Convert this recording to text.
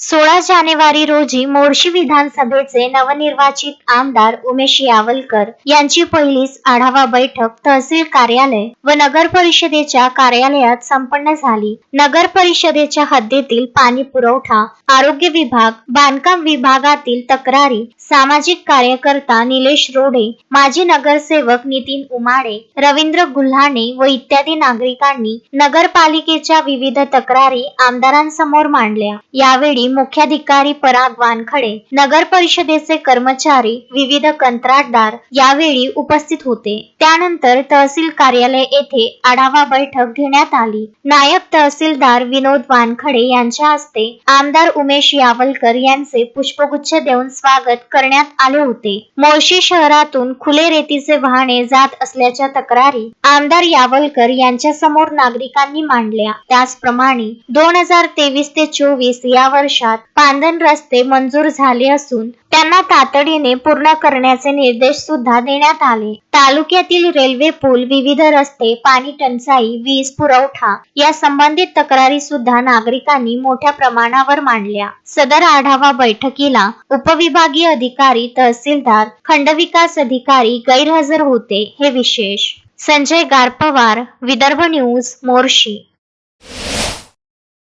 16 जानेवारी रोजी मोर्शी विधानसभेचे नवनिर्वाचित आमदार उमेश यावलकर यांची पहिलीच आढावा बैठक तहसील कार्यालय व नगर परिषदेच्या कार्यालयात संपन्न झाली. नगर परिषदेच्या हद्दीतील पाणी पुरवठा, आरोग्य विभाग, बांधकाम विभागातील तक्रारी, सामाजिक कार्यकर्ता निलेश रोडे, माजी नगरसेवक नितीन उमाडे, रवींद्र गुल्हाणे व इत्यादी नागरिकांनी नगरपालिकेच्या विविध तक्रारी आमदारांसमोर मांडल्या. यावेळी मुख्याधिकारी पराग वानखडे, नगर परिषदेचे कर्मचारी, विविध कंत्राटदार यावेळी उपस्थित होते. त्यानंतर तहसील कार्यालय येथे आढावा बैठक घेण्यात आली. नायब तहसीलदार विनोद वानखडे यांच्या हस्ते आमदार उमेश यावलकर यांचे पुष्पगुच्छ देऊन स्वागत करण्यात आले होते. मोर्शी शहरातून खुले रेतीचे वाहने जात असल्याच्या तक्रारी आमदार यावलकर यांच्या समोर नागरिकांनी मांडल्या. त्याचप्रमाणे 2023 ते 24 या वर्षात पांधन रस्ते मंजूर झाले असून त्यांना तातडीने पूर्ण करण्याचे निर्देश सुद्धा देण्यात आले. तालुक्यातील रेल्वे पूल, विविध रस्ते, पाणी टंचाई, वीज पुरवठा या संबंधित तक्रारी सुद्धा नागरिकांनी मोठ्या प्रमाणावर मांडल्या. सदर आढावा बैठकीला उपविभागीय अधिकारी, तहसीलदार, खंडविकास अधिकारी गैरहजर होते. हे विशेष. संजय गारपवार, विदर्भ न्यूज, मोर्शी.